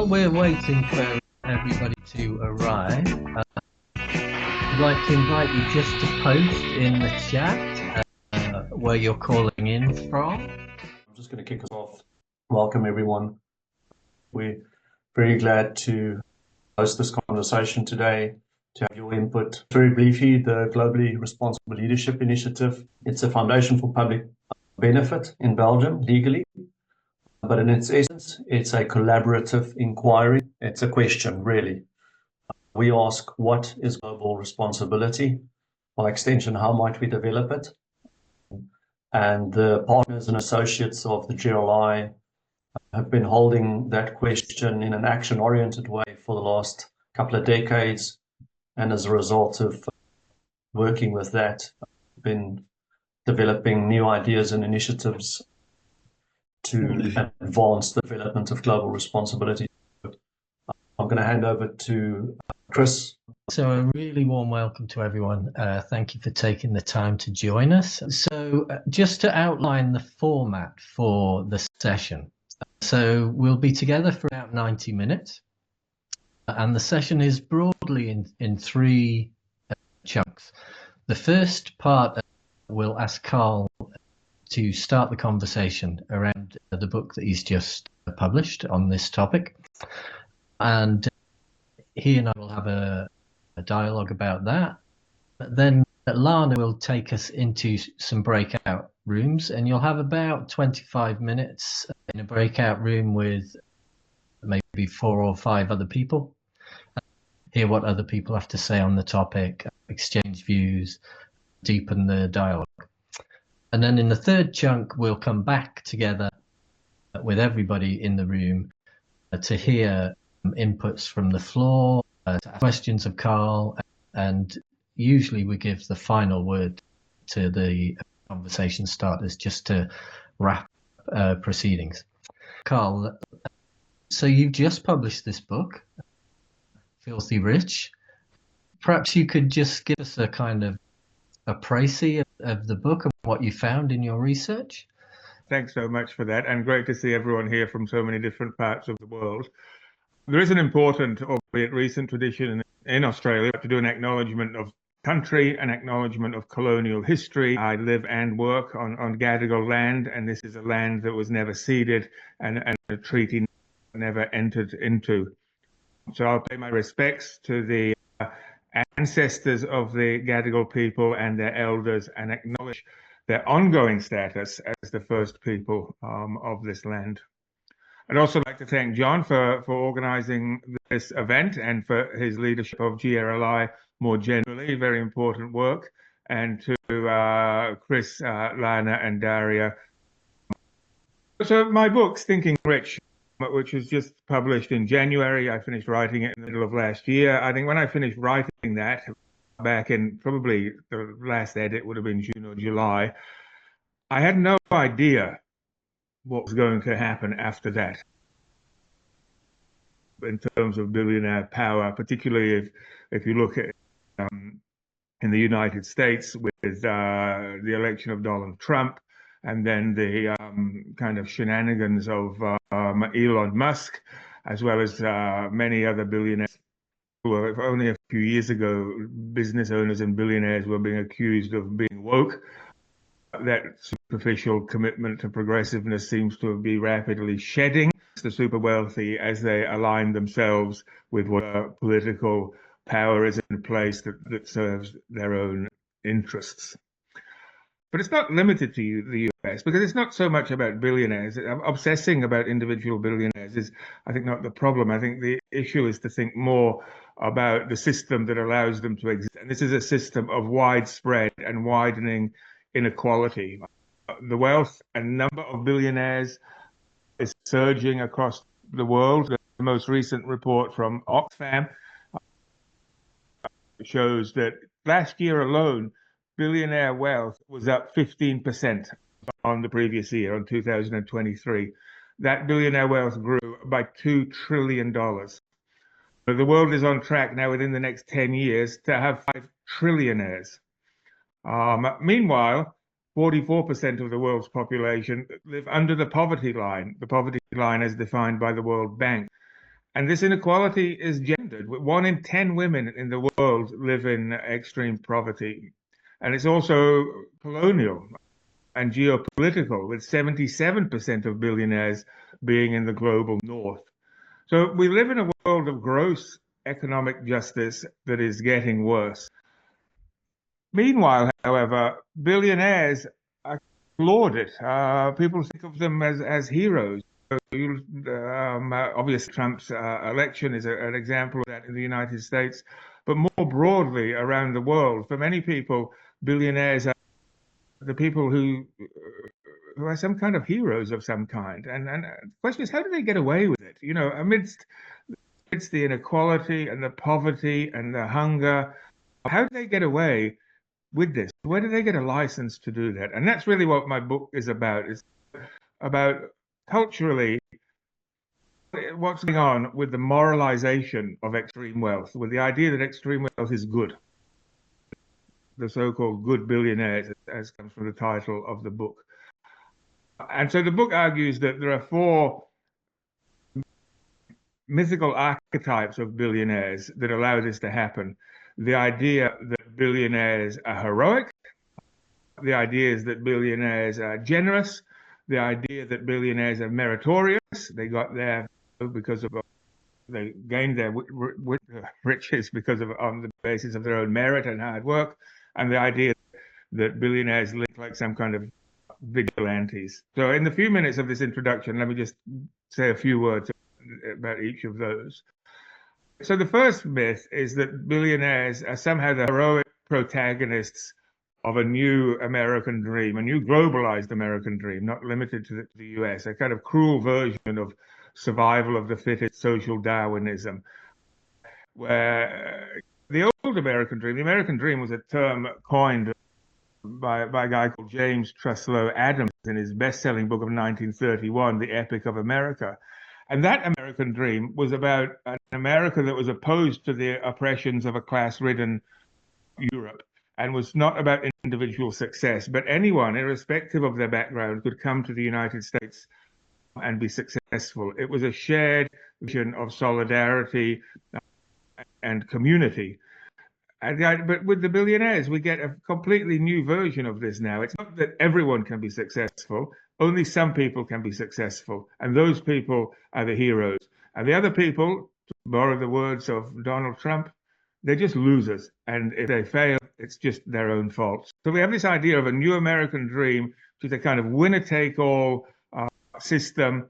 While we're waiting for everybody to arrive, I'd like to invite you just to post in the chat where you're calling in from. I'm just going to kick us off. Welcome, everyone. We're very glad to host this conversation today, to have your input. Very briefly, the Globally Responsible Leadership Initiative. It's a foundation for public benefit in Belgium, legally. But in its essence, it's a collaborative inquiry. It's a question, really. We ask, what is global responsibility? By extension, how might we develop it? And the partners and associates of the GRLI have been holding that question in an action-oriented way for the last couple of decades. And as a result of working with that, been developing new ideas and initiatives to advance the development of global responsibility. I'm going to hand over to Chris. So a really warm welcome to everyone. Thank you for taking the time to join us. So just to outline the format for the session. So we'll be together for about 90 minutes. And the session is broadly in three chunks. The first part will ask Carl to start the conversation around the book that he's just published on this topic. And he and I will have a dialogue about that. But then Lana will take us into some breakout rooms, and you'll have about 25 minutes in a breakout room with maybe 4 or 5 other people. Hear what other people have to say on the topic, exchange views, deepen the dialogue. And then in the third chunk, we'll come back together with everybody in the room to hear inputs from the floor, to ask questions of Carl, and usually we give the final word to the conversation starters just to wrap proceedings. Carl, so you've just published this book, Filthy Rich. Perhaps you could just give us a kind of a précis of the book and what you found in your research. Thanks so much for that, and great to see everyone here from so many different parts of the world. There is an important, albeit recent, tradition in Australia to do an acknowledgement of country, an acknowledgement of colonial history. I live and work on Gadigal land, and this is a land that was never ceded and a treaty never entered into. So I'll pay my respects to the ancestors of the Gadigal people and their elders and acknowledge their ongoing status as the first people of this land. I'd also like to thank John for organizing this event and for his leadership of GRLI more generally, very important work, and to Chris, Lana, and Daria. So my book, Thinking Rich, which was just published in January. I finished writing it in the middle of last year. I think when I finished writing that, back in probably the last edit would have been June or July, I had no idea what was going to happen after that in terms of billionaire power, particularly if you look at in the United States with the election of Donald Trump, and then the kind of shenanigans of Elon Musk, as well as many other billionaires who, if only a few years ago, business owners and billionaires were being accused of being woke. That superficial commitment to progressiveness seems to be rapidly shedding. The super wealthy, as they align themselves with what political power is in place that serves their own interests. But it's not limited to the US, because it's not so much about billionaires. Obsessing about individual billionaires is, I think, not the problem. I think the issue is to think more about the system that allows them to exist. And this is a system of widespread and widening inequality. The wealth and number of billionaires is surging across the world. The most recent report from Oxfam shows that last year alone, billionaire wealth was up 15% on the previous year, on 2023. That billionaire wealth grew by $2 trillion. So the world is on track now within the next 10 years to have 5 trillionaires. Meanwhile, 44% of the world's population live under the poverty line as defined by the World Bank. And this inequality is gendered. 1 in 10 women in the world live in extreme poverty. And it's also colonial and geopolitical, with 77% of billionaires being in the global north. So we live in a world of gross economic justice that is getting worse. Meanwhile, however, billionaires are lauded. People think of them as heroes. Obviously, Trump's election is an example of that in the United States, but more broadly around the world, for many people, billionaires are the people who are some kind of heroes of some kind. And the question is, how do they get away with it? You know, amidst the inequality and the poverty and the hunger, how do they get away with this? Where do they get a license to do that? And that's really what my book is about. It's about culturally what's going on with the moralization of extreme wealth, with the idea that extreme wealth is good. The so-called good billionaires, as comes from the title of the book. And so the book argues that there are 4 mythical archetypes of billionaires that allow this to happen. The idea that billionaires are heroic, the idea is that billionaires are generous, the idea that billionaires are meritorious, they got there because of they gained their riches because of on the basis of their own merit and hard work, and the idea that billionaires look like some kind of vigilantes. So in the few minutes of this introduction, let me just say a few words about each of those. So the first myth is that billionaires are somehow the heroic protagonists of a new American dream, a new globalized American dream, not limited to the US, a kind of cruel version of survival of the fittest, social Darwinism, where the old American dream was a term coined by a guy called James Truslow Adams in his best-selling book of 1931, The Epic of America. And that American dream was about an America that was opposed to the oppressions of a class-ridden Europe, and was not about individual success, but anyone, irrespective of their background, could come to the United States and be successful. It was a shared vision of solidarity and community. But with the billionaires, we get a completely new version of this now. It's not that everyone can be successful, only some people can be successful, and those people are the heroes. And the other people, to borrow the words of Donald Trump, they're just losers. And if they fail, it's just their own fault. So we have this idea of a new American dream, which is a kind of winner-take-all system.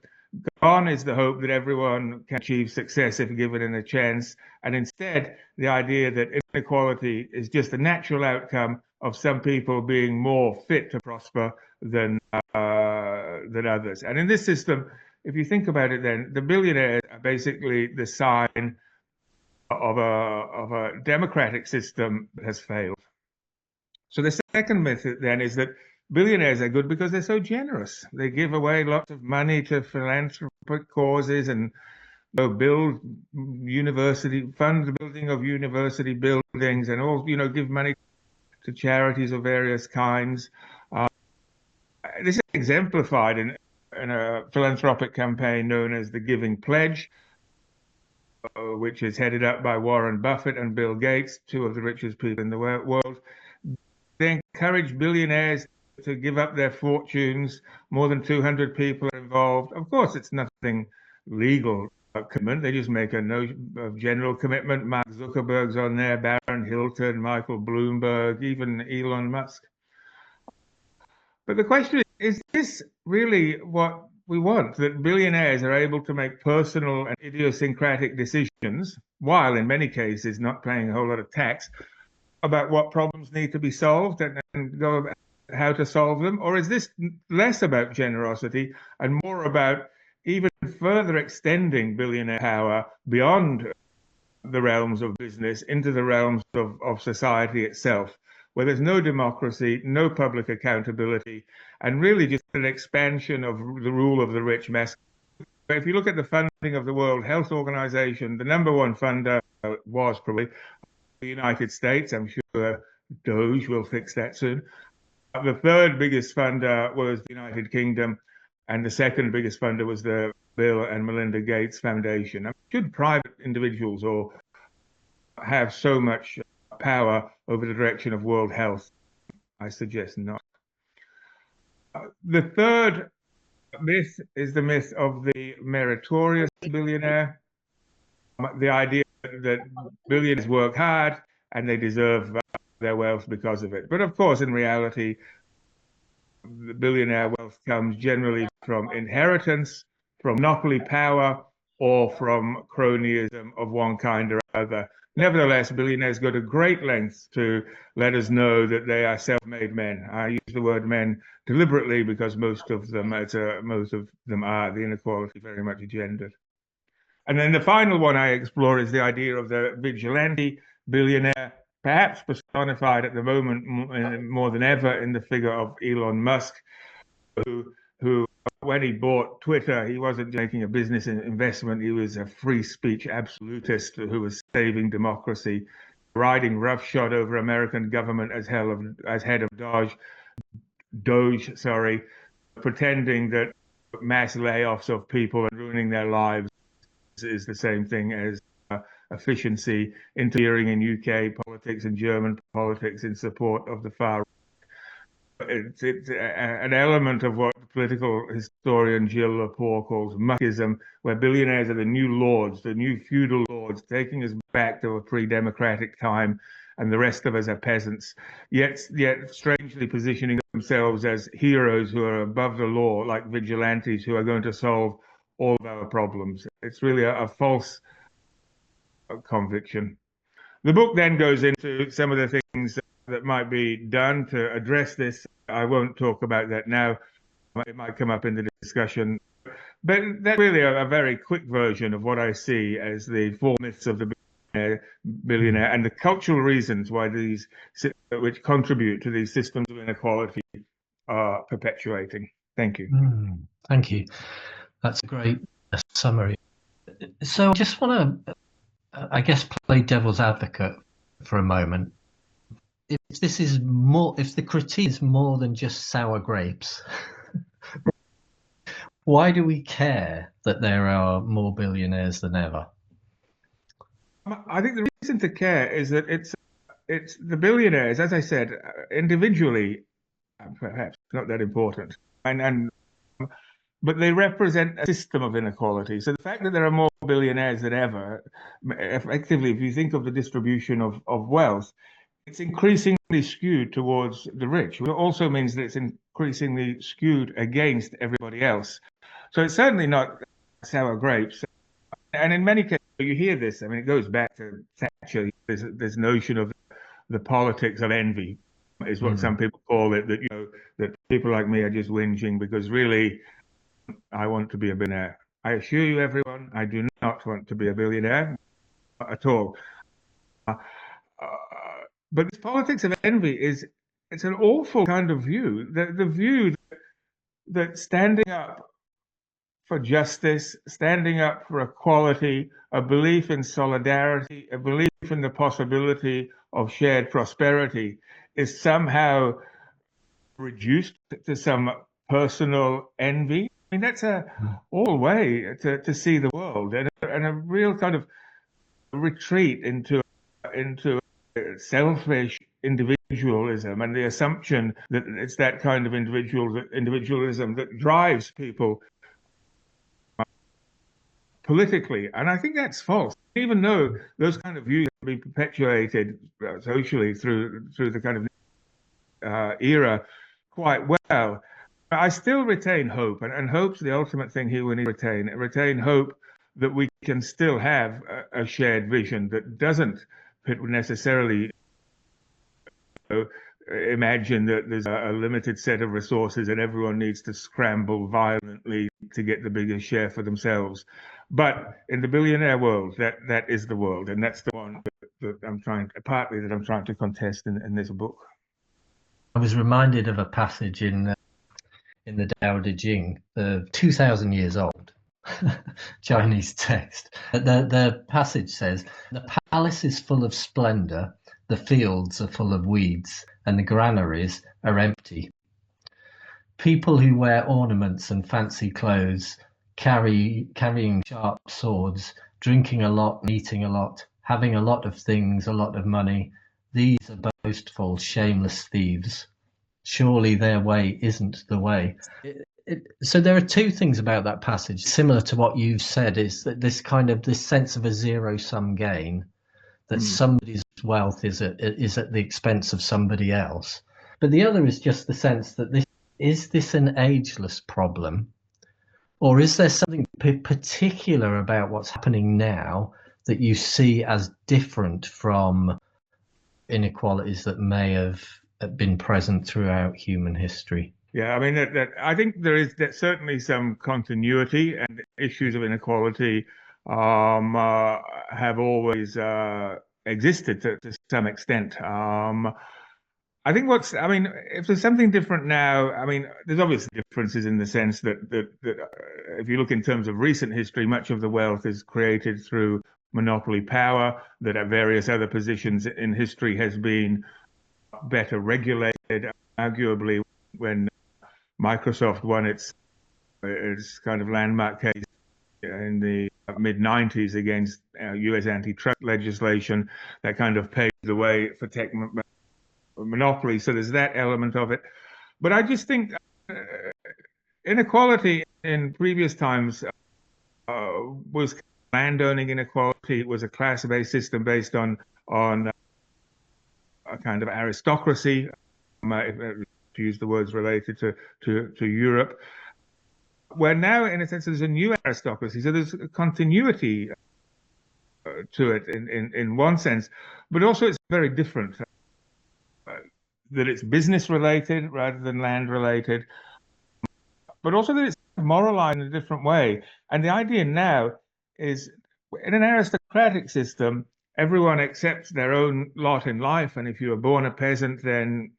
Gone is the hope that everyone can achieve success if given a chance. And instead, the idea that inequality is just a natural outcome of some people being more fit to prosper than others. And in this system, if you think about it, then the billionaires are basically the sign of a democratic system that has failed. So the second myth then is that billionaires are good because they're so generous. They give away lots of money to philanthropic causes and fund the building of university buildings, and all, give money to charities of various kinds. This is exemplified in a philanthropic campaign known as the Giving Pledge, which is headed up by Warren Buffett and Bill Gates, 2 of the richest people in the world. They encourage billionaires to give up their fortunes. More than 200 people are involved. Of course, it's nothing legal commitment. They just make a note of general commitment. Mark Zuckerberg's on there, Barron Hilton, Michael Bloomberg, even Elon Musk. But the question is this really what we want? That billionaires are able to make personal and idiosyncratic decisions, while in many cases not paying a whole lot of tax, about what problems need to be solved and go about how to solve them? Or is this less about generosity and more about even further extending billionaire power beyond the realms of business into the realms of society itself, where there's no democracy, no public accountability, and really just an expansion of the rule of the rich mass? But if you look at the funding of the World Health Organization, the #1 funder was probably the United States. I'm sure Doge will fix that soon. The third biggest funder was the United Kingdom, and the second biggest funder was the Bill and Melinda Gates Foundation. I mean, should private individuals or have so much power over the direction of world health? I suggest not. The third myth is the myth of the meritorious billionaire. The idea that billionaires work hard and they deserve their wealth because of it. But of course, in reality, the billionaire wealth comes generally from inheritance, from monopoly power, or from cronyism of one kind or other. Nevertheless, billionaires go to great lengths to let us know that they are self-made men. I use the word men deliberately because most of them are. The inequality very much gendered. And then the final one I explore is the idea of the vigilante billionaire, perhaps personified at the moment more than ever in the figure of Elon Musk, who when he bought Twitter, he wasn't making a business investment. He was a free speech absolutist who was saving democracy, riding roughshod over American government as head of Doge, pretending that mass layoffs of people and ruining their lives is the same thing as efficiency, interfering in UK politics and German politics in support of the far right. It's an element of what political historian Gilles Lepore calls muckism, where billionaires are the new lords, the new feudal lords, taking us back to a pre-democratic time, and the rest of us are peasants, yet strangely positioning themselves as heroes who are above the law, like vigilantes who are going to solve all of our problems. It's really a false conviction. The book then goes into some of the things that might be done to address this. I won't talk about that now. It might come up in the discussion. But that's really a very quick version of what I see as the four myths of the billionaire and the cultural reasons why which contribute to these systems of inequality are perpetuating. Thank you. Thank you. That's a great summary. So I just want to, I guess, play devil's advocate for a moment. If the critique is more than just sour grapes, why do we care that there are more billionaires than ever? I think the reason to care is that it's the billionaires, as I said, individually, perhaps not that important, but they represent a system of inequality. So the fact that there are more billionaires than ever, effectively, if you think of the distribution of wealth, it's increasingly skewed towards the rich. It also means that it's increasingly skewed against everybody else. So it's certainly not sour grapes. And in many cases, you hear this. I mean, it goes back to Thatcher. This notion of the politics of envy is what some people call it. That people like me are just whinging because really, I want to be a billionaire. I assure you, everyone, I do not want to be a billionaire at all. But this politics of envy it's an awful kind of view. The view that standing up for justice, standing up for equality, a belief in solidarity, a belief in the possibility of shared prosperity is somehow reduced to some personal envy. I mean, that's a all way to see the world, and a real kind of retreat into selfish individualism, and the assumption that it's that kind of individualism that drives people politically. And I think that's false, even though those kind of views have been perpetuated socially through the kind of era quite well. I still retain hope, and hope's the ultimate thing here we need to retain hope that we can still have a shared vision that doesn't necessarily imagine that there's a limited set of resources and everyone needs to scramble violently to get the biggest share for themselves. But in the billionaire world, that is the world, and that's the one that I'm trying to contest in this book. I was reminded of a passage in the Tao Te Ching, 2,000 years old Chinese text. The passage says, "The palace is full of splendor, the fields are full of weeds, and the granaries are empty. People who wear ornaments and fancy clothes carrying sharp swords, drinking a lot, eating a lot, having a lot of things, a lot of money. These are boastful, shameless thieves. Surely their way isn't the way. So there are two things about that passage, similar to what you've said, is that this sense of a zero-sum gain, that somebody's wealth is at the expense of somebody else. But the other is just the sense that is this an ageless problem? Or is there something particular about what's happening now that you see as different from inequalities that may have been present throughout human history? Yeah, I mean, I think there's certainly some continuity, and issues of inequality have always existed to some extent. I think if there's something different now, I mean, there's obviously differences in the sense that if you look in terms of recent history, much of the wealth is created through monopoly power, that at various other positions in history has been better regulated. Arguably, when Microsoft won its kind of landmark case in the mid-90s against US antitrust legislation, that kind of paved the way for tech monopoly. So there's that element of it. But I just think inequality in previous times was landowning inequality. It was a class-based system based on a kind of aristocracy, to use the words related to Europe, where now, in a sense, there's a new aristocracy. So there's a continuity to it in one sense, but also it's very different. That it's business related rather than land related, but also that it's moralized in a different way. And the idea now is, in an aristocratic system, everyone accepts their own lot in life, and if you were born a peasant, then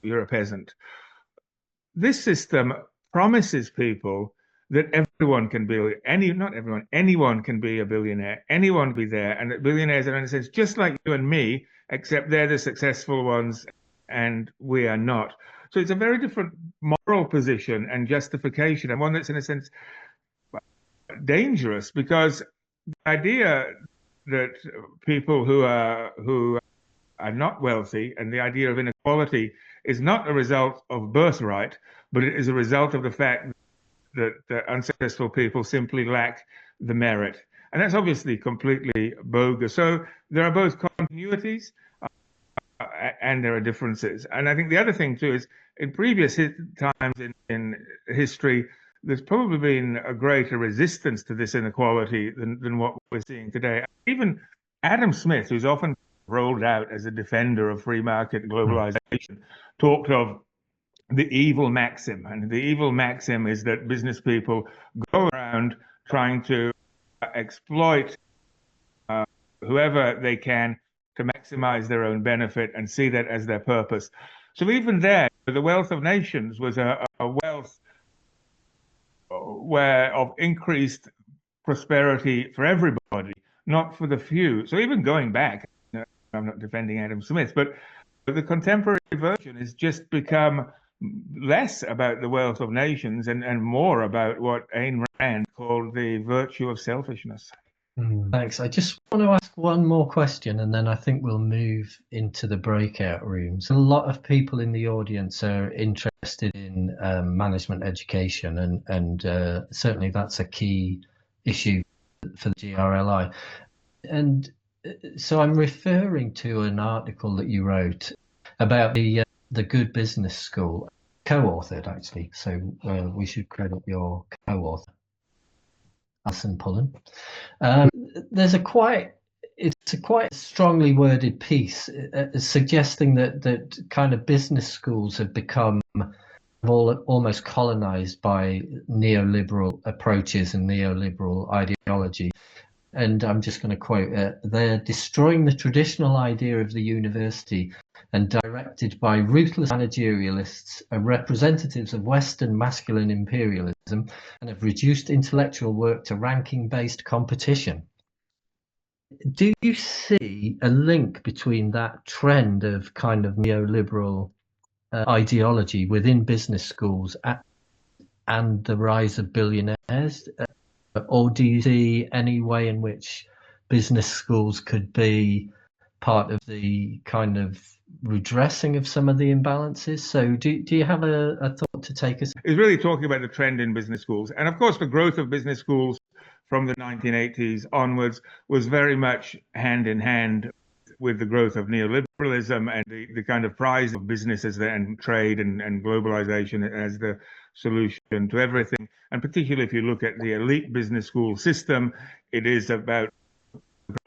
you're a peasant. This system promises people that everyone can be anyone can be a billionaire, anyone can be there, and that billionaires are, in a sense, just like you and me, except they're the successful ones and we are not. So it's a very different moral position and justification, and one that's, in a sense, dangerous, because the idea that people who are not wealthy, and the idea of inequality, is not a result of birthright, but it is a result of the fact that unsuccessful people simply lack the merit. And that's obviously completely bogus. So there are both continuities and there are differences. And I think the other thing too is, in previous times in history, there's probably been a greater resistance to this inequality than what we're seeing today. Even Adam Smith, who's often rolled out as a defender of free market globalization, talked of the evil maxim. And the evil maxim is that business people go around trying to exploit whoever they can to maximize their own benefit and see that as their purpose. So even there, the wealth of nations was a wealth of increased prosperity for everybody, not for the few. So even going back, I'm not defending Adam Smith, but the contemporary version has just become less about the wealth of nations and more about what Ayn Rand called the virtue of selfishness. Thanks. I just want to ask one more question, and then I think we'll move into the breakout rooms. A lot of people in the audience are interested in management education, and certainly that's a key issue for the GRLI. And so I'm referring to an article that you wrote about the Good Business School, co-authored actually. So we should credit your co-author, Alison Pullen. It's a quite strongly worded piece suggesting that kind of business schools have become almost colonized by neoliberal approaches and neoliberal ideology. And I'm just going to quote, they're destroying the traditional idea of the university and directed by ruthless managerialists and representatives of Western masculine imperialism, and have reduced intellectual work to ranking-based competition. Do you see a link between that trend of kind of neoliberal ideology within business schools and the rise of billionaires? Or do you see any way in which business schools could be part of the kind of redressing of some of the imbalances? So do you have a thought to take us? Is really talking about the trend in business schools. And of course, the growth of business schools from the 1980s onwards was very much hand in hand with the growth of neoliberalism and the kind of prize of businesses and trade and globalization as the solution to everything. And particularly if you look at the elite business school system, it is about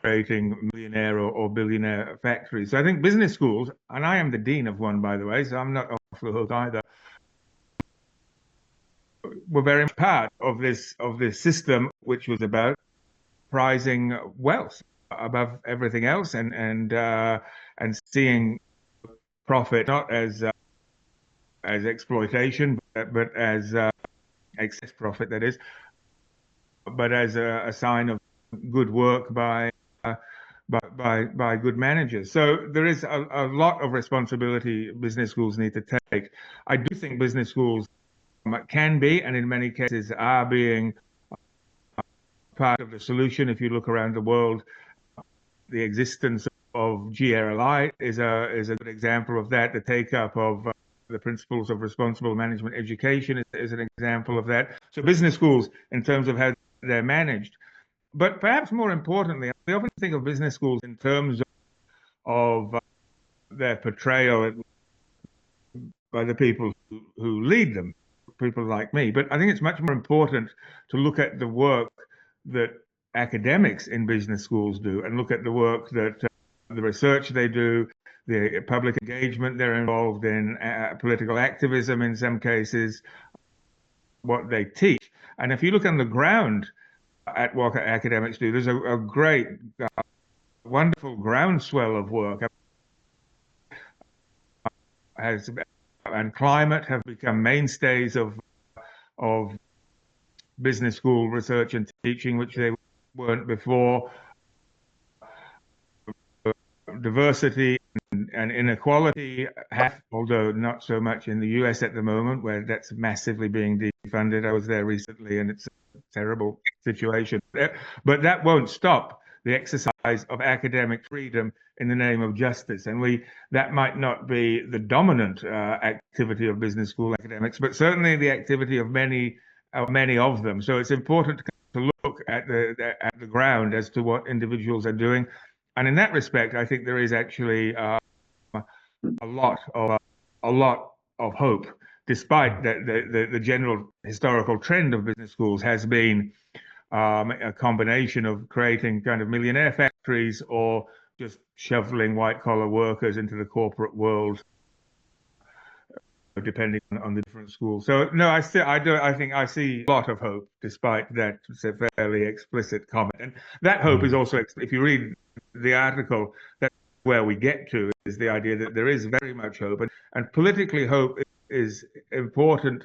creating millionaire or billionaire factories. So I think business schools, and I am the dean of one, by the way, so I'm not off the hook either, were very much part of this system, which was about prizing wealth above everything else, and seeing profit not as exploitation, but as excess profit, that is, but as a sign of good work by good managers. So there is a lot of responsibility business schools need to take. I do think business schools can be, and in many cases are being, part of the solution. If you look around the world, the existence of GRLI is a good example of that. The take-up of the principles of responsible management education is an example of that. So business schools, in terms of how they're managed, but perhaps more importantly, we often think of business schools in terms of their portrayal by the people who lead them, people like me. But I think it's much more important to look at the work that academics in business schools do, and look at the work that the research they do, the public engagement they're involved in, political activism in some cases, what they teach. And if you look on the ground at what academics do, there's a great, wonderful groundswell of work. And climate have become mainstays of business school research and teaching, which they weren't before. Diversity and inequality have, although not so much in the US at the moment, where that's massively being defunded. I was there recently, and it's a terrible situation. But that won't stop the exercise of academic freedom in the name of justice. And that might not be the dominant activity of business school academics, but certainly the activity of many of them. So it's important to look at the ground as to what individuals are doing. And in that respect, I think there is actually a lot of hope, despite the general historical trend of business schools has been a combination of creating kind of millionaire factories or just shoveling white-collar workers into the corporate world, depending on the different schools. So no, I think I see a lot of hope, despite that fairly explicit comment. And that hope is also, if you read the article, that's where we get to, is the idea that there is very much hope, and politically hope is important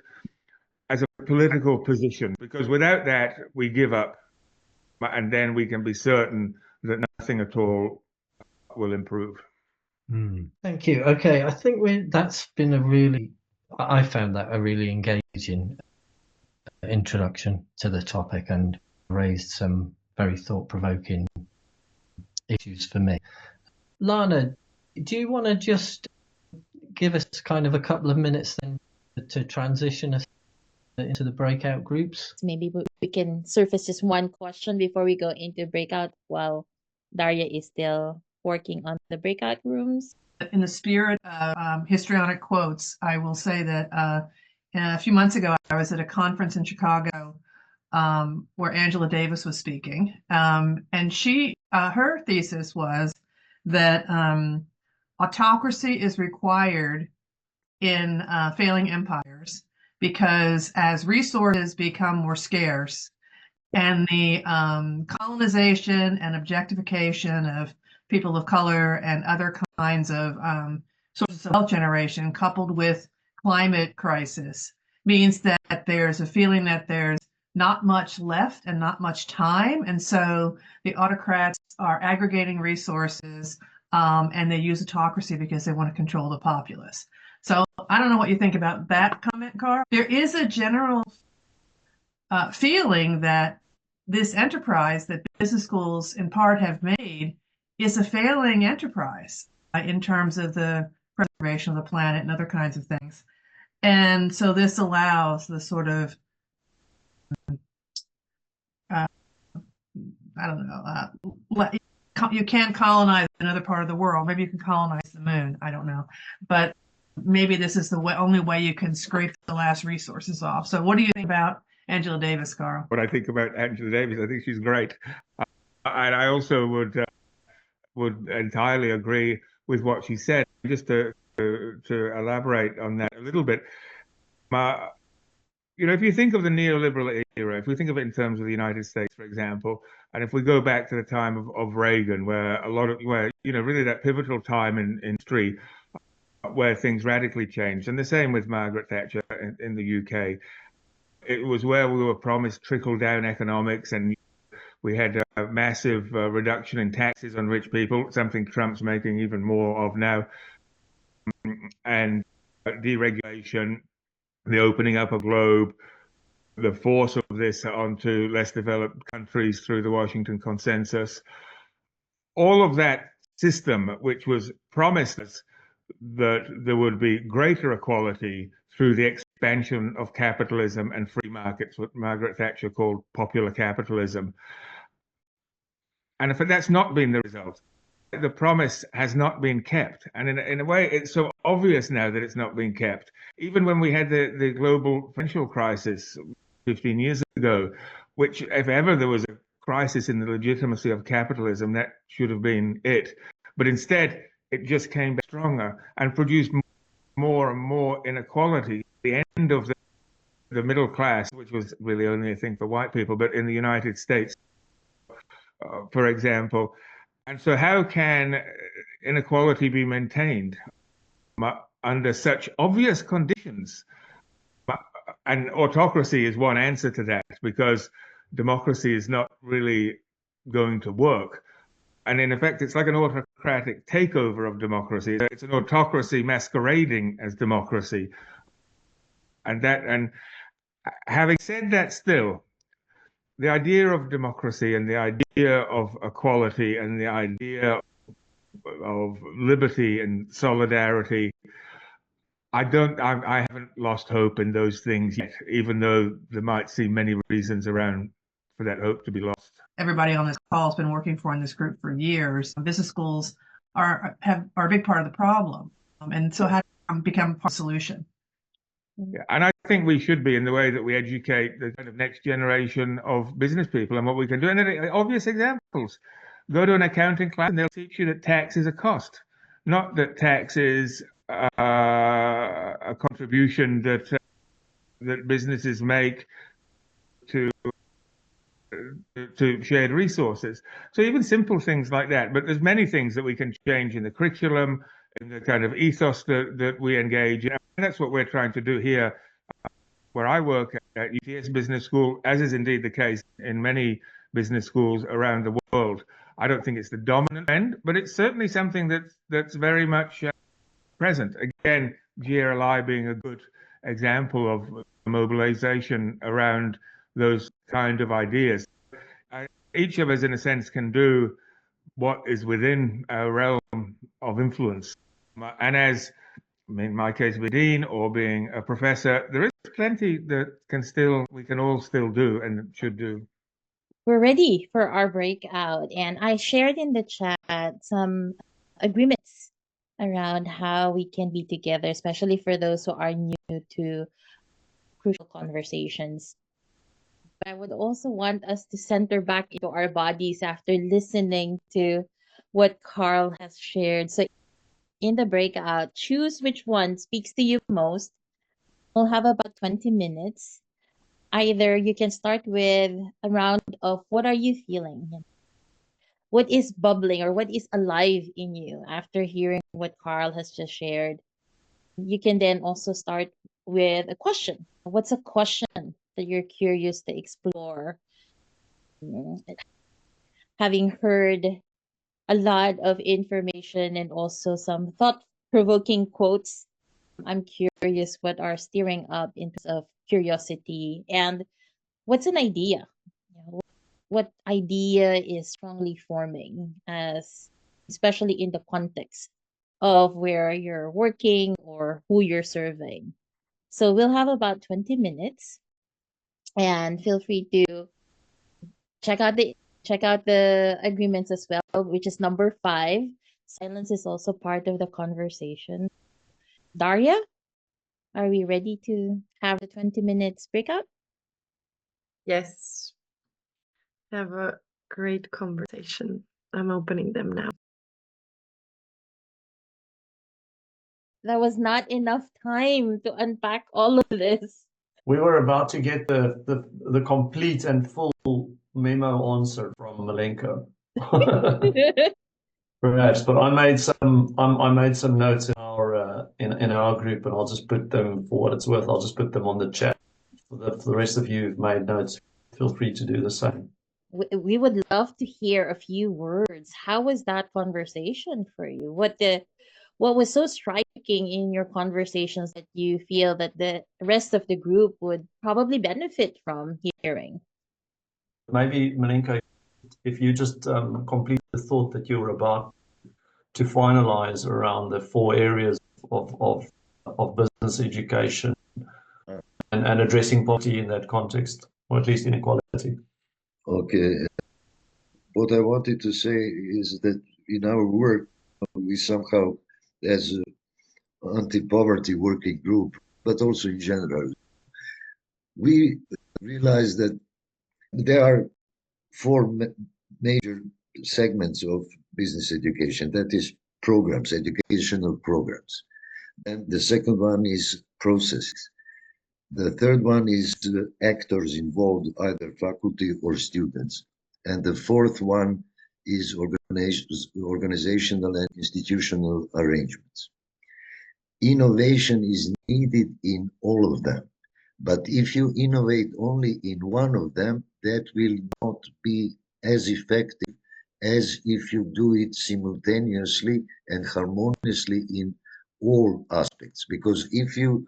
as a political position, because without that we give up, and then we can be certain that nothing at all will improve. Thank you. Okay, I think that's been I found that a really engaging introduction to the topic, and raised some very thought-provoking issues for me. Lana, do you want to just give us kind of a couple of minutes then to transition us into the breakout groups? Maybe we can surface just one question before we go into breakout while Daria is still working on the breakout rooms. In the spirit of histrionic quotes, I will say that a few months ago, I was at a conference in Chicago where Angela Davis was speaking. And her thesis was that autocracy is required in failing empires, because as resources become more scarce and the colonization and objectification of people of color and other kinds of sources of wealth generation, coupled with climate crisis, means that there's a feeling that there's not much left and not much time. And so the autocrats are aggregating resources, and they use autocracy because they want to control the populace. So I don't know what you think about that comment, Carl. There is a general feeling that this enterprise that business schools in part have made is a failing enterprise in terms of the preservation of the planet and other kinds of things. And so this allows the sort of, I don't know, you can colonize another part of the world. Maybe you can colonize the moon. I don't know. But maybe this is the only way you can scrape the last resources off. So what do you think about Angela Davis, Carl? What I think about Angela Davis, I think she's great. And I also would entirely agree with what she said. Just to elaborate on that a little bit, if you think of the neoliberal era, if we think of it in terms of the United States, for example, and if we go back to the time of Reagan, where really that pivotal time in history where things radically changed, and the same with Margaret Thatcher in the UK. It was where we were promised trickle-down economics, and we had a massive reduction in taxes on rich people, something Trump's making even more of now, and deregulation, the opening up of the globe, the force of this onto less developed countries through the Washington Consensus. All of that system, which was promised us that there would be greater equality through the expansion of capitalism and free markets, what Margaret Thatcher called popular capitalism. And if that's not been the result, the promise has not been kept. And in a way, it's so obvious now that it's not being kept. Even when we had the global financial crisis 15 years ago, which if ever there was a crisis in the legitimacy of capitalism, that should have been it. But instead, it just came back stronger and produced more and more inequality. The end of the middle class, which was really only a thing for white people, but in the United States, for example. And so how can inequality be maintained under such obvious conditions? And autocracy is one answer to that, because democracy is not really going to work. And in effect, it's like an autocratic takeover of democracy. It's an autocracy masquerading as democracy. And having said that, still, the idea of democracy and the idea of equality and the idea of liberty and solidarity, I haven't lost hope in those things yet, even though there might seem many reasons around for that hope to be lost. Everybody on this call has been working in this group for years. Business schools are a big part of the problem. And so how to become part of the solution? Yeah, and I think we should be in the way that we educate the kind of next generation of business people and what we can do. And obvious examples. Go to an accounting class and they'll teach you that tax is a cost, not that tax is a contribution that businesses make to shared resources. So even simple things like that. But there's many things that we can change in the curriculum, in the kind of ethos that we engage in. And that's what we're trying to do here where I work at UTS Business School, as is indeed the case in many business schools around the world. I don't think it's the dominant trend, but it's certainly something that's very much present. Again, GRLI being a good example of mobilization around those kind of ideas. Each of us, in a sense, can do what is within our realm of influence. And as in my case, being dean or being a professor, there is plenty that we can all still do and should do. We're ready for our breakout, and I shared in the chat some agreements around how we can be together, especially for those who are new to crucial conversations. But I would also want us to center back into our bodies after listening to what Carl has shared. So in the breakout, choose which one speaks to you most. We'll have about 20 minutes. Either you can start with a round of what are you feeling? What is bubbling or what is alive in you after hearing what Carl has just shared? You can then also start with a question. What's a question that you're curious to explore? Having heard a lot of information and also some thought-provoking quotes I'm curious what are stirring up in terms of curiosity and what's an idea? What idea is strongly forming as especially in the context of where you're working or who you're serving. So we'll have about 20 minutes and feel free to check out the agreements as well, which is number 5. Silence is also part of the conversation. Daria, are we ready to have the 20 minutes breakout? Yes. Have a great conversation. I'm opening them now. There was not enough time to unpack all of this. We were about to get the complete and full memo answer from Malenko. Perhaps, but I made some notes in our group, and I'll just put them, for what it's worth, I'll just put them on the chat. For the rest of you who've made notes, feel free to do the same. We would love to hear a few words. How was that conversation for you? What was so striking in your conversations that you feel that the rest of the group would probably benefit from hearing? Maybe, Malenko, if you just complete the thought that you were about to finalize around the 4 areas of business education and addressing poverty in that context, or at least inequality. Okay. What I wanted to say is that in our work, we somehow, as an anti-poverty working group, but also in general, we realize that there are 4 major segments of business education. That is programs, educational programs. And the second one is processes. The third one is the actors involved, either faculty or students. And the fourth one is organizational and institutional arrangements. Innovation is needed in all of them. But if you innovate only in one of them, that will not be as effective as if you do it simultaneously and harmoniously in all aspects. Because if you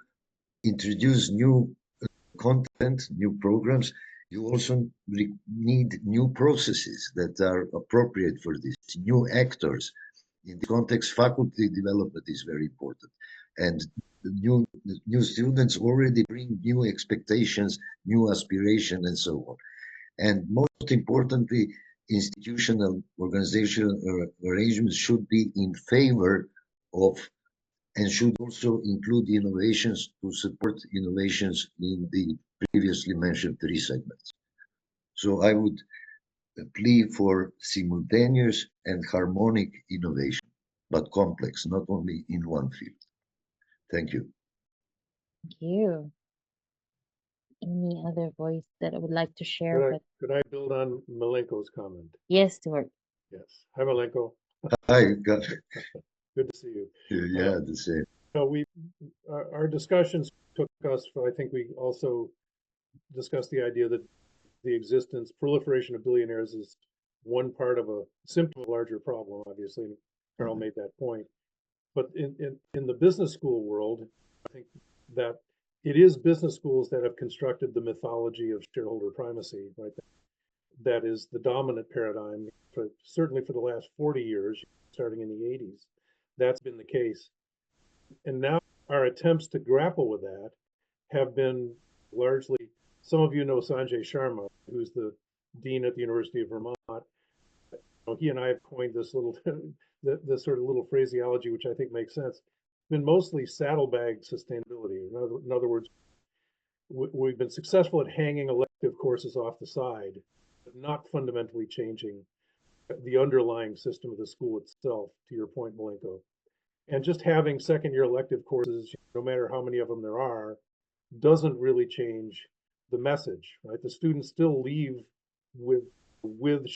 introduce new content, new programs, you also need new processes that are appropriate for this, new actors. In the context, faculty development is very important. And the new students already bring new expectations, new aspiration, and so on. And most importantly, institutional organizational arrangements should be in favor of and should also include innovations to support innovations in the previously mentioned 3 segments. So I would plea for simultaneous and harmonic innovation, but complex, not only in one field. Thank you. Thank you. Any other voice that I would like to share? Could I build on Malenko's comment? Yes, Stuart. Yes. Hi, Malenko. Hi, Good to see you. yeah, the same. Our discussions took us, I think we also discussed the idea that the proliferation of billionaires is one part of a symptom of a larger problem, obviously. Carol made that point. But in the business school world, I think that it is business schools that have constructed the mythology of shareholder primacy, right? That is the dominant paradigm, certainly for the last 40 years, starting in the 80s. That's been the case. And now our attempts to grapple with that have been largely, some of you know Sanjay Sharma, who's the dean at the University of Vermont. He and I have coined this this sort of little phraseology, which I think makes sense. It's been mostly saddlebag sustainability. In other words, we've been successful at hanging elective courses off the side, but not fundamentally changing the underlying system of the school itself, to your point, Malenko. And just having second-year elective courses, no matter how many of them there are, doesn't really change the message, right? The students still leave with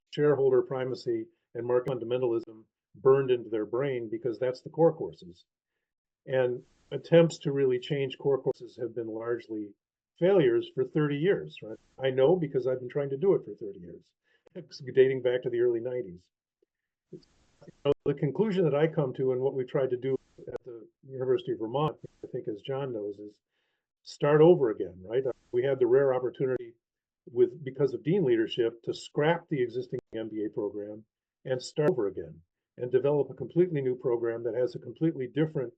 shareholder primacy and market fundamentalism burned into their brain because that's the core courses. And attempts to really change core courses have been largely failures for 30 years, right? I know because I've been trying to do it for 30 years, dating back to the early 90s. The conclusion that I come to and what we tried to do at the University of Vermont, think, as John knows, is start over again, right? We had the rare opportunity because of Dean leadership to scrap the existing MBA program and start over again and develop a completely new program that has a completely different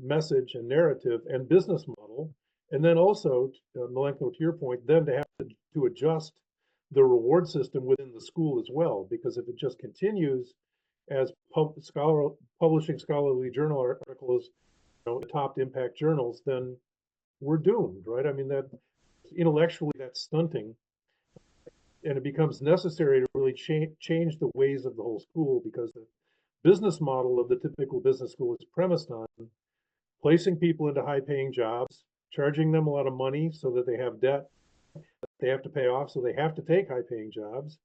message and narrative and business model. And then also, Milenko, to your point, then to have to adjust the reward system within the school as well, because if it just continues as publishing scholarly journal articles, top impact journals, then we're doomed, right? I mean, that intellectually that's stunting, and it becomes necessary to really change the ways of the whole school, because the business model of the typical business school is premised on placing people into high-paying jobs, charging them a lot of money so that they have debt they have to pay off, so they have to take high-paying jobs,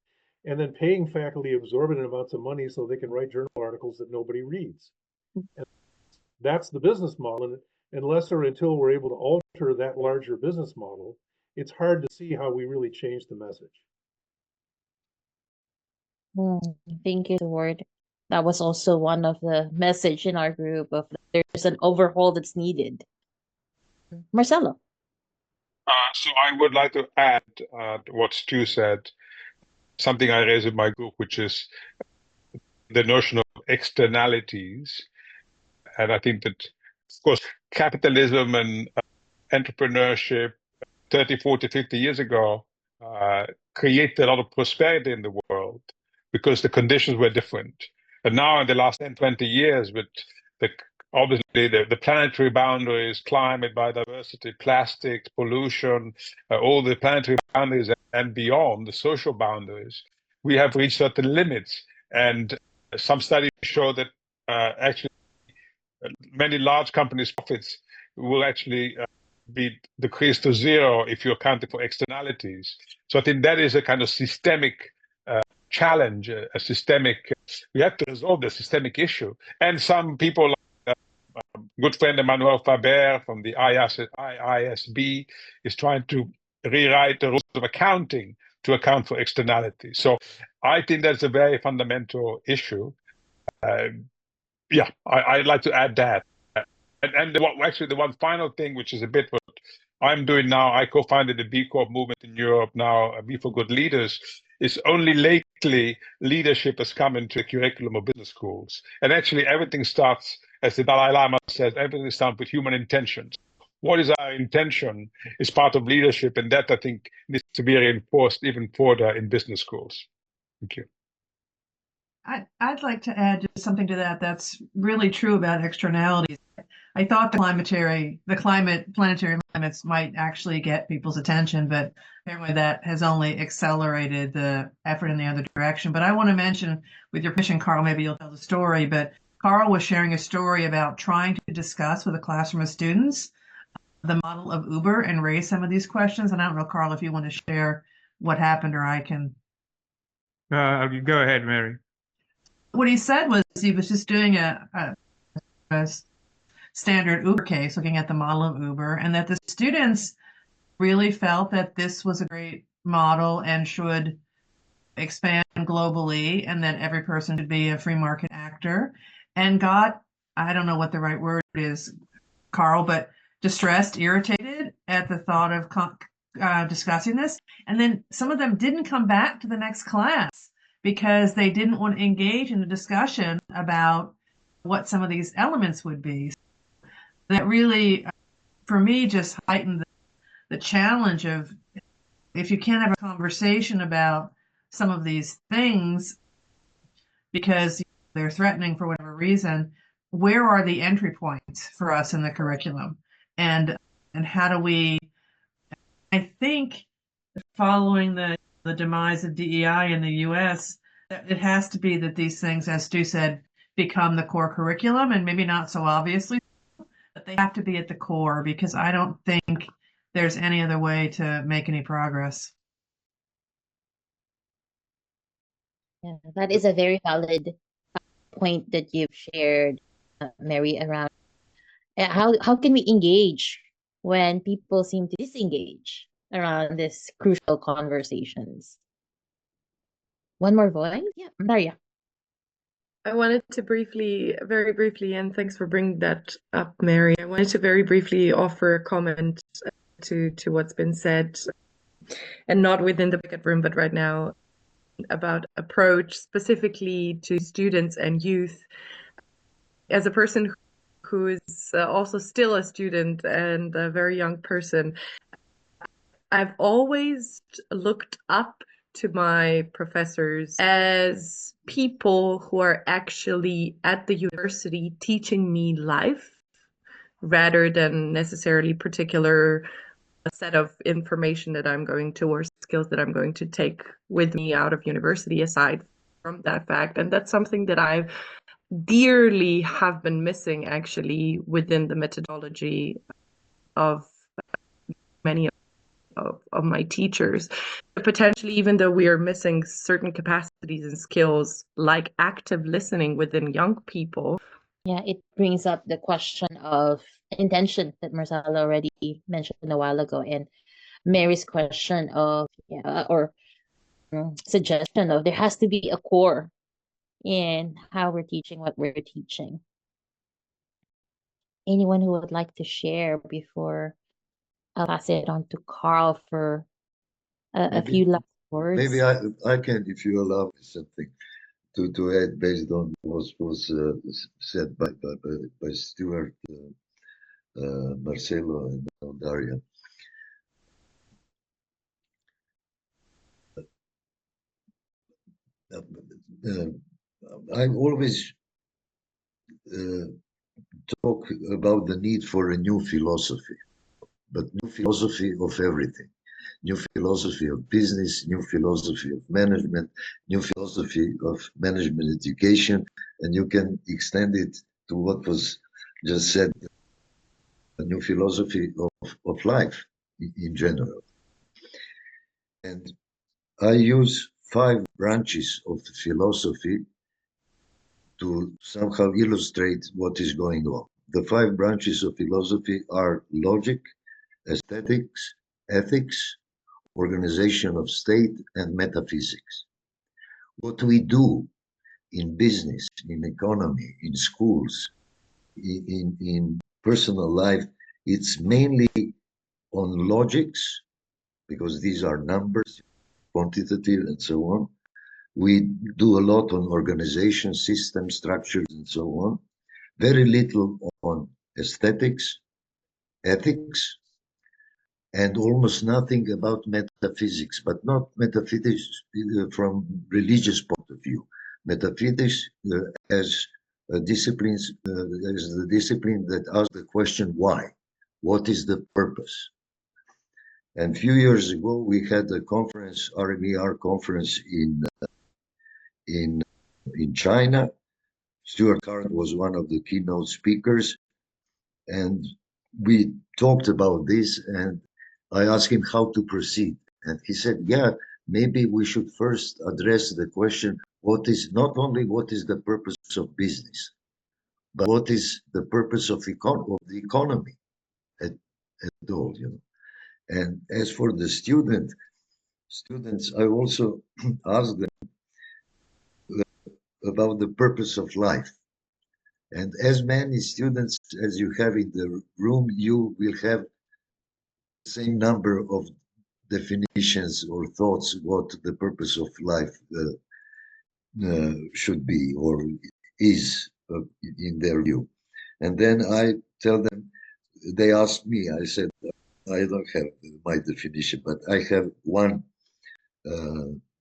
and then paying faculty exorbitant amounts of money so they can write journal articles that nobody reads. And that's the business model, and unless or until we're able to alter that larger business model, it's hard to see how we really change the message. Thank you, Stuart. That was also one of the message in our group of there's an overhaul that's needed. Marcelo. So I would like to add to what Stu said, something I raised in my group, which is the notion of externalities. And I think that, of course, capitalism and entrepreneurship 30, 40, 50 years ago created a lot of prosperity in the world because the conditions were different. And now in the last 10, 20 years, with obviously the planetary boundaries, climate, biodiversity, plastics, pollution, all the planetary boundaries and beyond, the social boundaries, we have reached certain limits. And some studies show that actually many large companies' profits will actually be decreased to zero if you account for externalities. So I think that is a kind of systemic challenge, a systemic, we have to resolve the systemic issue. And some people, good friend Emmanuel Faber from the IISB is trying to rewrite the rules of accounting to account for externalities. So I think that's a very fundamental issue. I'd like to add that. And actually, the one final thing, which is a bit what I'm doing now, I co-founded the B Corp movement in Europe now, B for Good Leaders, is only lately leadership has come into the curriculum of business schools. And actually, everything starts, as the Dalai Lama says, everything starts with human intentions. What is our intention is part of leadership, and that, I think, needs to be reinforced even further in business schools. Thank you. I'd like to add just something to that. That's really true about externalities. I thought the planetary limits might actually get people's attention, but apparently that has only accelerated the effort in the other direction. But I want to mention, with your permission, Carl, maybe you'll tell the story, but Carl was sharing a story about trying to discuss with a classroom of students the model of Uber and raise some of these questions. And I don't know, Carl, if you want to share what happened, or I can. Go ahead, Mary. What he said was he was just doing a standard Uber case, looking at the model of Uber, and that the students really felt that this was a great model and should expand globally, and that every person should be a free market actor, and got, I don't know what the right word is, Carl, but distressed, irritated at the thought of discussing this. And then some of them didn't come back to the next class because they didn't want to engage in a discussion about what some of these elements would be. That really, for me, just heightened the challenge of, if you can't have a conversation about some of these things because they're threatening for whatever reason, where are the entry points for us in the curriculum? And how do we, I think, following the demise of DEI in the US, it has to be that these things, as Stu said, become the core curriculum, and maybe not so obviously, but they have to be at the core, because I don't think there's any other way to make any progress. Yeah, that is a very valid point that you've shared, Mary, around how can we engage when people seem to disengage around this crucial conversations. One more voice? Yeah, Maria. I wanted to very briefly, and thanks for bringing that up, Mary. I wanted to very briefly offer a comment to what's been said, and not within the Beckett room, but right now, about approach specifically to students and youth. As a person who is also still a student and a very young person, I've always looked up to my professors as people who are actually at the university teaching me life rather than necessarily particular a set of information that I'm going to, or skills that I'm going to take with me out of university aside from that fact. And that's something that I dearly have been missing actually within the methodology of many of my teachers. Potentially, even though we are missing certain capacities and skills like active listening within young people. Yeah, it brings up the question of intention that Marcelo already mentioned a while ago, and Mary's question of suggestion of there has to be a core in how we're teaching what we're teaching. Anyone who would like to share before I'll pass it on to Carl for a few last words? Maybe I can, if you allow me something to add based on what was said by Stuart, Marcelo, and Daria. I always talk about the need for a new philosophy, but new philosophy of everything. New philosophy of business, new philosophy of management, new philosophy of management education, and you can extend it to what was just said, a new philosophy of life in general. And I use 5 branches of philosophy to somehow illustrate what is going on. The 5 branches of philosophy are logic, aesthetics, ethics, organization of state, and metaphysics. What we do in business, in economy, in schools, in personal life, it's mainly on logics, because these are numbers, quantitative, and so on. We do a lot on organization, system, structures, and so on. Very little on aesthetics, ethics, and almost nothing about metaphysics, but not metaphysics from religious point of view. Metaphysics as disciplines, as the discipline that asks the question why, what is the purpose? And a few years ago, we had a conference, RMER conference in China. Stuart Hart was one of the keynote speakers, and we talked about this, and I asked him how to proceed. And he said, yeah, maybe we should first address the question, not only what is the purpose of business, but what is the purpose of the economy at all, you know. And as for the students, I also asked them about the purpose of life. And as many students as you have in the room, you will have the same number of definitions or thoughts what the purpose of life should be or is in their view. And then I tell them, they ask me, I said, I don't have my definition, but I have one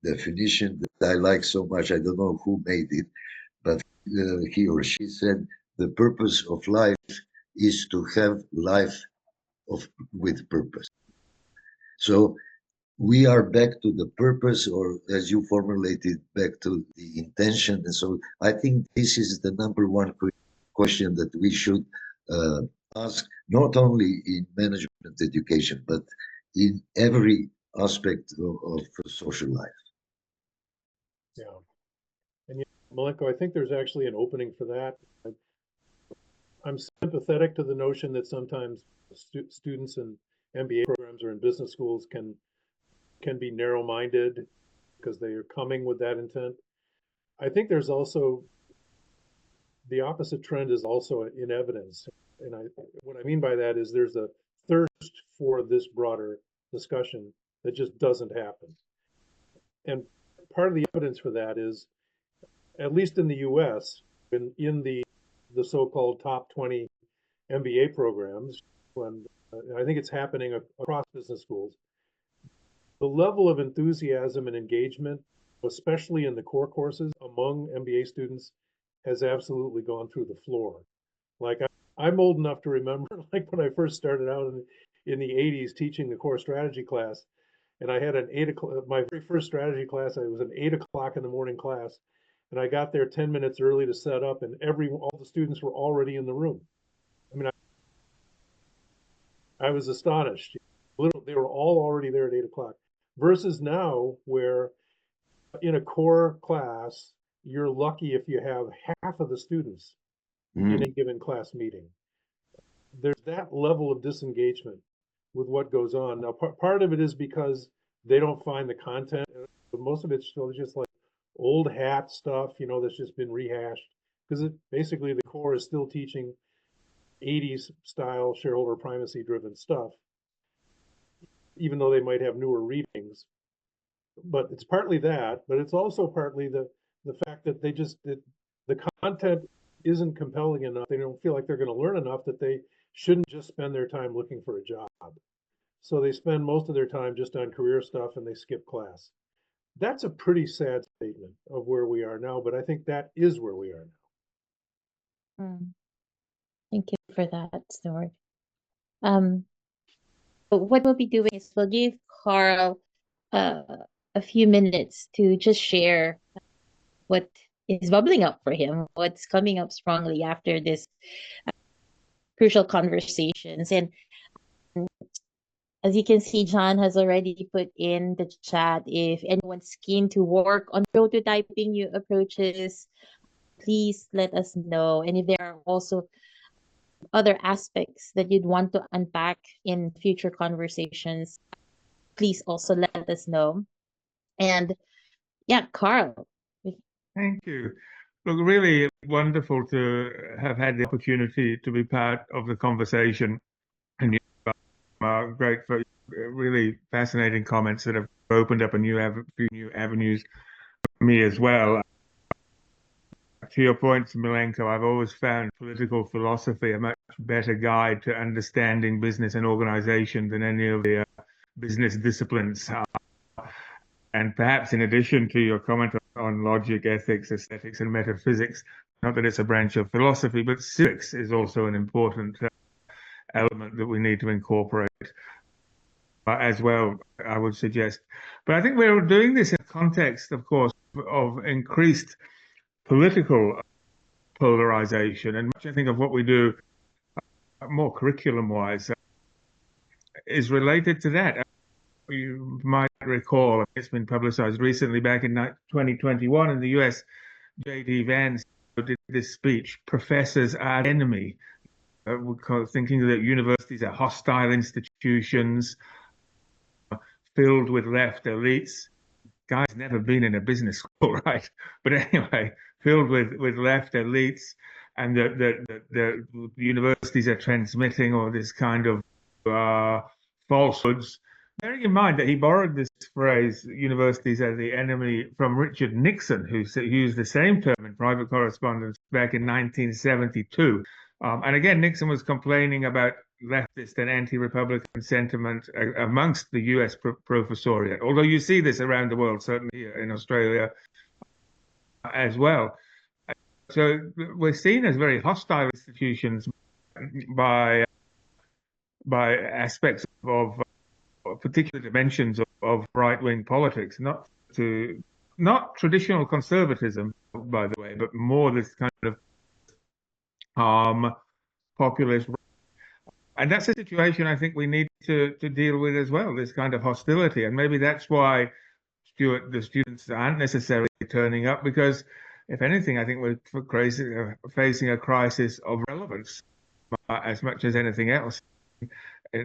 definition that I like so much. I don't know who made it, but he or she said, the purpose of life is to have life with purpose. So we are back to the purpose, or as you formulated, back to the intention. And so I think this is the number one question that we should ask, not only in management education, but in every aspect of social life. Yeah. And Milenko, I think there's actually an opening for that. I'm sympathetic to the notion that sometimes students in MBA programs or in business schools can be narrow-minded because they are coming with that intent. I think there's also the opposite trend is also in evidence. And what I mean by that is there's a thirst for this broader discussion that just doesn't happen. And part of the evidence for that is, at least in the US, in the so-called top 20 MBA programs, when I think it's happening across business schools, the level of enthusiasm and engagement, especially in the core courses among MBA students, has absolutely gone through the floor. Like I'm old enough to remember, like when I first started out in the 80s teaching the core strategy class, and I had an 8 o'clock, my very first strategy class, it was an 8 o'clock in the morning class, and I got there 10 minutes early to set up, and all the students were already in the room. I mean, I was astonished. They were all already there at 8 o'clock. Versus now, where in a core class, you're lucky if you have half of the students in a given class meeting. There's that level of disengagement with what goes on. Now, part of it is because they don't find the content, but most of it's still just like old hat stuff, that's just been rehashed. Because basically the core is still teaching 80s style shareholder primacy driven stuff, even though they might have newer readings. But it's partly that, but it's also partly the fact that the content isn't compelling enough. They don't feel like they're going to learn enough that they shouldn't just spend their time looking for a job. So they spend most of their time just on career stuff and they skip class. That's a pretty sad statement of where we are now, but I think that is where we are now. Thank you for that, Stuart. But what we'll be doing is we'll give Carl a few minutes to just share what is bubbling up for him, what's coming up strongly after this crucial conversations. And as you can see, John has already put in the chat, if anyone's keen to work on prototyping new approaches, please let us know. And if there are also other aspects that you'd want to unpack in future conversations, please also let us know. And yeah, Carl. Thank you. Look, really wonderful to have had the opportunity to be part of the conversation. And you are great for really fascinating comments that have opened up a few new avenues for me as well. To your point, Milenko, I've always found political philosophy a much better guide to understanding business and organization than any of the business disciplines. And perhaps in addition to your comment on logic, ethics, aesthetics, and metaphysics, not that it's a branch of philosophy, but civics is also an important element that we need to incorporate as well, I would suggest. But I think we're doing this in the context, of course, of increased political polarization. And much, I think, of what we do more curriculum-wise is related to that. You might recall, it's been publicized recently, back in 2021 in the US, J.D. Vance did this speech, "Professors are enemy," thinking that universities are hostile institutions filled with left elites. Guy's never been in a business school, right? But anyway, filled with left elites, and the universities are transmitting all this kind of falsehoods. Bearing in mind that he borrowed this phrase, universities are the enemy, from Richard Nixon, who used the same term in private correspondence back in 1972. And again, Nixon was complaining about leftist and anti-Republican sentiment amongst the US professoriate, although you see this around the world, certainly here in Australia as well. So we're seen as very hostile institutions by aspects of particular dimensions of right-wing politics, not traditional conservatism, by the way, but more this kind of populist. And that's a situation I think we need to deal with as well, this kind of hostility. And maybe that's why, Stuart, the students aren't necessarily turning up, because if anything, I think we're facing a crisis of relevance as much as anything else.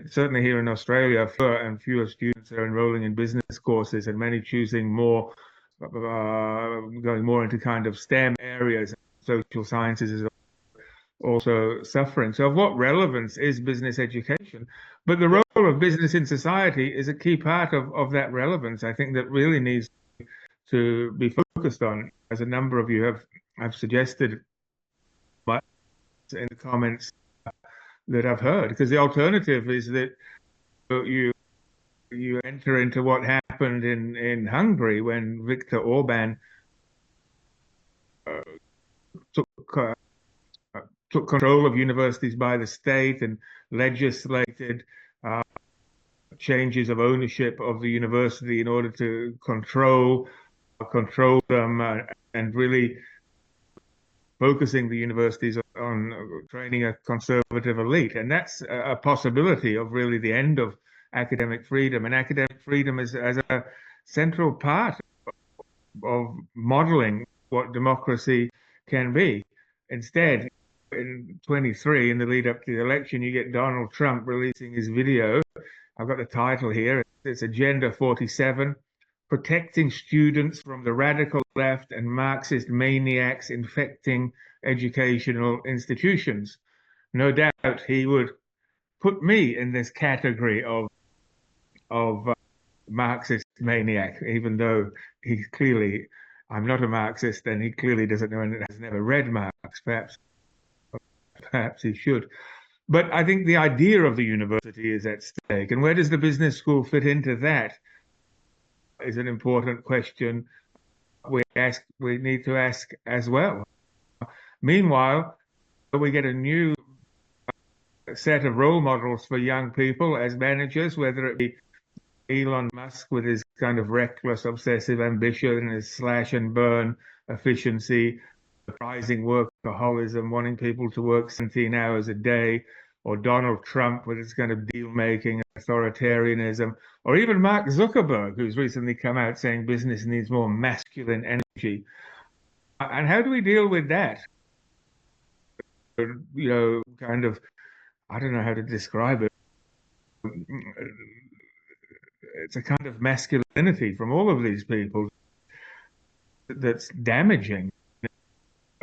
Certainly here in Australia, fewer and fewer students are enrolling in business courses, and many choosing going more into kind of STEM areas. Social sciences is also suffering. So of what relevance is business education? But the role of business in society is a key part of that relevance, I think, that really needs to be focused on, as a number of you have suggested in the comments that I've heard. Because the alternative is that you enter into what happened in Hungary when Viktor Orban took control of universities by the state and legislated changes of ownership of the university in order to control them and really focusing the universities on training a conservative elite. And that's a possibility of really the end of academic freedom. And academic freedom is as a central part of modeling what democracy can be. Instead, in 23, in the lead up to the election, you get Donald Trump releasing his video. I've got the title here. It's Agenda 47, Protecting Students from the Radical Left and Marxist Maniacs Infecting Educational Institutions. No doubt he would put me in this category of Marxist maniac, even though I'm not a Marxist, and he clearly doesn't know and has never read Marx. Perhaps he should. But I think the idea of the university is at stake. And where does the business school fit into that is an important question we need to ask as well. Meanwhile, we get a new set of role models for young people as managers, whether it be Elon Musk with his kind of reckless, obsessive ambition and his slash and burn efficiency, prizing workaholism, wanting people to work 17 hours a day, or Donald Trump with his kind of deal-making authoritarianism, or even Mark Zuckerberg, who's recently come out saying business needs more masculine energy. And how do we deal with that? Kind of, I don't know how to describe it. It's a kind of masculinity from all of these people that's damaging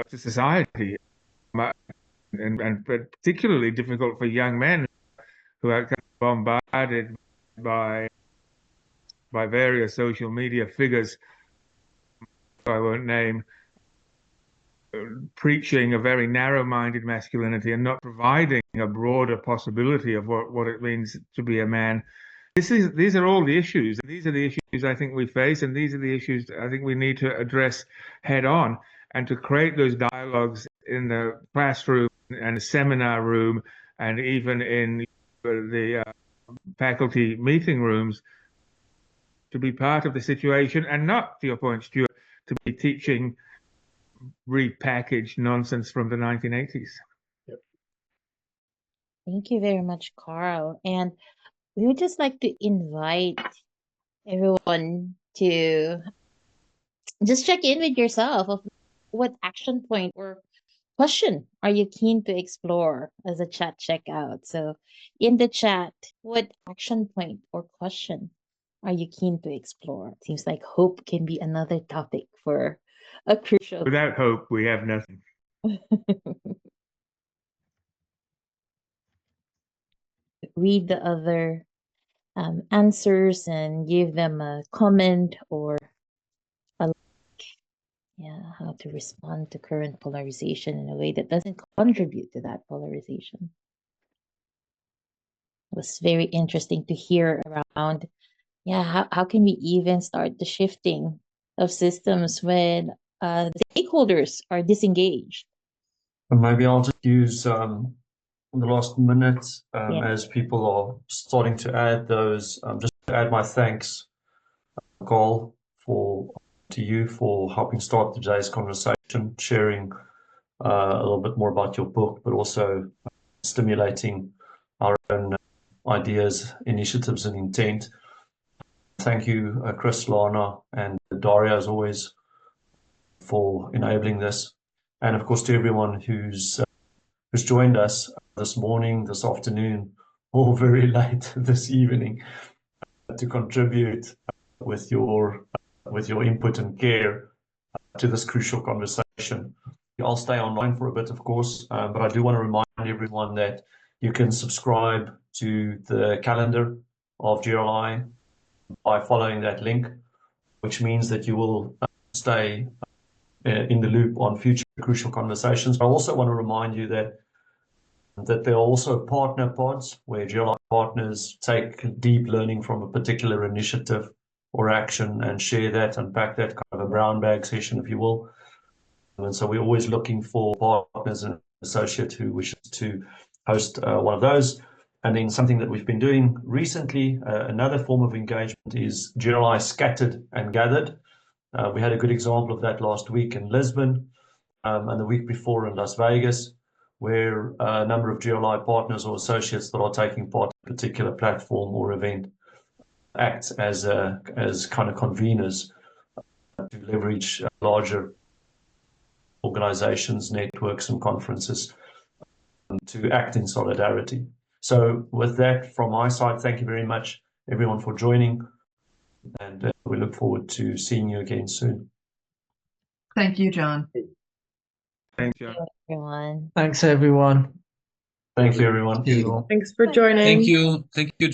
to society, and particularly difficult for young men who are kind of bombarded by various social media figures I won't name, preaching a very narrow-minded masculinity and not providing a broader possibility of what it means to be a man. These are all the issues. These are the issues I think we face, and these are the issues I think we need to address head on, and to create those dialogues in the classroom and the seminar room, and even in the faculty meeting rooms, to be part of the situation, and not, to your point, Stuart, to be teaching repackaged nonsense from the 1980s. Yep. Thank you very much, Carl. And we would just like to invite everyone to just check in with yourself of what action point or question are you keen to explore as a chat checkout. So in the chat, what action point or question are you keen to explore? It seems like hope can be another topic for a crucial. Without hope, we have nothing. Read the other answers and give them a comment or how to respond to current polarization in a way that doesn't contribute to that polarization. It was very interesting to hear around, how can we even start the shifting of systems when the stakeholders are disengaged? And maybe I'll just use the last minute as people are starting to add those, just to add my thanks, Carl, to you for helping start today's conversation, sharing a little bit more about your book, but also stimulating our own ideas, initiatives, and intent. Thank you, Chris, Lana, and Daria, as always, for enabling this. And of course, to everyone who's joined us this morning, this afternoon, or very late this evening to contribute with your input and care to this crucial conversation. I'll stay online for a bit, of course, but I do want to remind everyone that you can subscribe to the calendar of GRI by following that link, which means that you will stay in the loop on future crucial conversations. I also want to remind you that there are also partner pods where GRI partners take deep learning from a particular initiative or action and share that and back that, kind of a brown bag session, if you will. And so we're always looking for partners and associates who wishes to host one of those. And then something that we've been doing recently, another form of engagement, is GRI Scattered and Gathered. We had a good example of that last week in Lisbon, and the week before in Las Vegas, where a number of GRI partners or associates that are taking part in a particular platform or event act as kind of conveners to leverage larger organizations, networks, and conferences to act in solidarity. So with that, from my side, thank you very much, everyone, for joining, and we look forward to seeing you again soon. Thank you, John. Thanks, John. Everyone. Thanks, everyone. Thank you, everyone. See you all. Thanks for joining. Thank you. Thank you.